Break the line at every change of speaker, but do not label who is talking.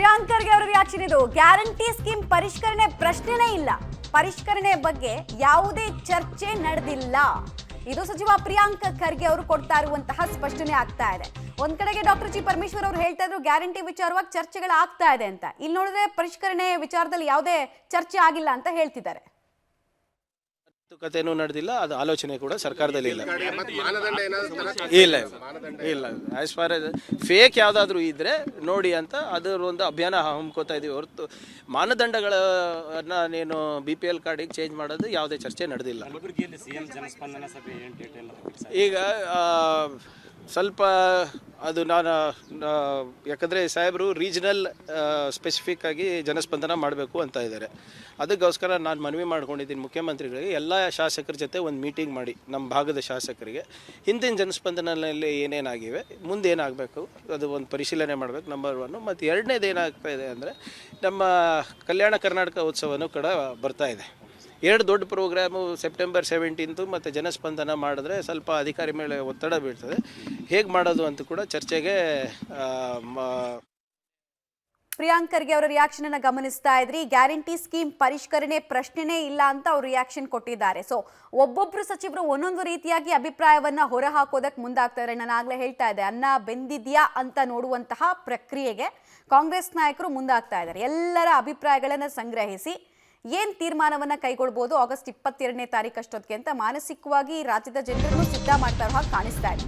ಪ್ರಿಯಾಂಕ್ ಖರ್ಗೆ ಅವರ ರಿಯಾಕ್ಷನ್ ಇದು. Guarantee scheme ಪರಿಷ್ಕರಣೆ ಪ್ರಶ್ನೆನೇ ಇಲ್ಲ, ಪರಿಷ್ಕರಣೆ ಬಗ್ಗೆ ಯಾವುದೇ ಚರ್ಚೆ ನಡೆದಿಲ್ಲ. ಇದು ಸಚಿವ ಪ್ರಿಯಾಂಕ್ ಖರ್ಗೆ ಅವರು ಕೊಡ್ತಾ ಇರುವಂತಹ ಸ್ಪಷ್ಟನೆ ಆಗ್ತಾ ಇದೆ. ಒಂದ್ ಕಡೆಗೆ ಡಾಕ್ಟರ್ ಜಿ ಪರಮೇಶ್ವರ್ ಅವರು ಹೇಳ್ತಾ ಇದ್ರು ಗ್ಯಾರಂಟಿ ವಿಚಾರವಾಗಿ ಚರ್ಚೆಗಳು ಆಗ್ತಾ ಇದೆ ಅಂತ. ಇಲ್ಲಿ ನೋಡಿದ್ರೆ ಪರಿಷ್ಕರಣೆ ವಿಚಾರದಲ್ಲಿ ಯಾವುದೇ ಚರ್ಚೆ ಆಗಿಲ್ಲ ಅಂತ ಹೇಳ್ತಿದ್ದಾರೆ.
ಮಾತುಕತೆನೂ ನಡೆದಿಲ್ಲ, ಅದು ಆಲೋಚನೆ ಕೂಡ ಸರ್ಕಾರದಲ್ಲಿ ಇಲ್ಲ. ಇಲ್ಲ ಇಲ್ಲ ಆಸ್ ಫಾರ್ ಎಸ್ ಫೇಕ್ ಯಾವುದಾದ್ರೂ ಇದ್ರೆ ನೋಡಿ ಅಂತ ಅದರ ಒಂದು ಅಭಿಯಾನ ಹಮ್ಮಿಕೋತಾ ಇದೀವಿ ಹೊರತು ಮಾನದಂಡಗಳನ್ನ ನೀನು BPL ಕಾರ್ಡಿಗೆ ಚೇಂಜ್ ಮಾಡೋದು ಯಾವುದೇ ಚರ್ಚೆ ನಡೆದಿಲ್ಲ. ಈಗ ಸ್ವಲ್ಪ ಅದು ನಾನು ಯಾಕಂದರೆ ಸಾಹೇಬರು ರೀಜನಲ್ ಸ್ಪೆಸಿಫಿಕ್ ಆಗಿ ಜನಸ್ಪಂದನ ಮಾಡಬೇಕು ಅಂತ ಇದ್ದಾರೆ. ಅದಕ್ಕೋಸ್ಕರ ನಾನು ಮನವಿ ಮಾಡ್ಕೊಂಡಿದ್ದೀನಿ ಮುಖ್ಯಮಂತ್ರಿಗಳಿಗೆ, ಎಲ್ಲ ಶಾಸಕರ ಜೊತೆ ಒಂದು ಮೀಟಿಂಗ್ ಮಾಡಿ ನಮ್ಮ ಭಾಗದ ಶಾಸಕರಿಗೆ ಹಿಂದಿನ ಜನಸ್ಪಂದನಲ್ಲಿ ಏನೇನಾಗಿವೆ, ಮುಂದೆ ಏನಾಗಬೇಕು ಅದು ಒಂದು ಪರಿಶೀಲನೆ ಮಾಡಬೇಕು. ನಂಬರ್ 1. ಮತ್ತು ಎರಡನೇದು ಏನಾಗ್ತಾ ಇದೆ ಅಂದರೆ ನಮ್ಮ ಕಲ್ಯಾಣ ಕರ್ನಾಟಕ ಉತ್ಸವನೂ ಕೂಡ ಬರ್ತಾ ಇದೆ. 2 ದೊಡ್ಡ ಪ್ರೋಗ್ರಾಮು ಸೆಪ್ಟೆಂಬರ್ 17 ಮತ್ತು ಜನಸ್ಪಂದನ ಮಾಡಿದ್ರೆ ಸ್ವಲ್ಪ ಅಧಿಕಾರಿ ಮೇಲೆ ಒತ್ತಡ ಬೀಳ್ತದೆ. ಹೇಗೆ ಮಾಡೋದು ಅಂತ ಕೂಡ ಚರ್ಚೆಗೆ
ಪ್ರಿಯಾಂಕ್ ಖರ್ಗೆ ಅವರ ರಿಯಾಕ್ಷನ್ ಅನ್ನ ಗಮನಿಸ್ತಾ ಇದ್ರಿ. ಗ್ಯಾರಂಟಿ ಸ್ಕೀಮ್ ಪರಿಷ್ಕರಣೆ ಪ್ರಶ್ನೆನೇ ಇಲ್ಲ ಅಂತ ಅವರು ರಿಯಾಕ್ಷನ್ ಕೊಟ್ಟಿದ್ದಾರೆ. ಸೊ ಒಬ್ಬೊಬ್ರು ಸಚಿವರು ಒಂದೊಂದು ರೀತಿಯಾಗಿ ಅಭಿಪ್ರಾಯವನ್ನ ಹೊರ ಹಾಕೋದಕ್ಕೆ ಮುಂದಾಗ್ತಾರೆ. ನಾನು ಆಗ್ಲೇ ಹೇಳ್ತಾ ಇದ್ದೆ, ಅನ್ನ ಬೆಂದಿದ್ಯಾ ಅಂತ ನೋಡುವಂತಹ ಪ್ರಕ್ರಿಯೆಗೆ ಕಾಂಗ್ರೆಸ್ ನಾಯಕರು ಮುಂದಾಗ್ತಾ ಇದ್ದಾರೆ. ಎಲ್ಲರ ಅಭಿಪ್ರಾಯಗಳನ್ನ ಸಂಗ್ರಹಿಸಿ ಏನ್ ತೀರ್ಮಾನವನ್ನ ಕೈಗೊಳ್ಬಹುದು ಆಗಸ್ಟ್ 22ನೇ ತಾರೀಕು ಅಷ್ಟೊತ್ತಿಗೆ ಅಂತ ಮಾನಸಿಕವಾಗಿ ರಾಜ್ಯದ ಜನರನ್ನು ಸಿದ್ಧ ಮಾಡ್ತಾ ಇರೋ ಹಾಗೆ ಕಾಣಿಸ್ತಾ ಇದೆ.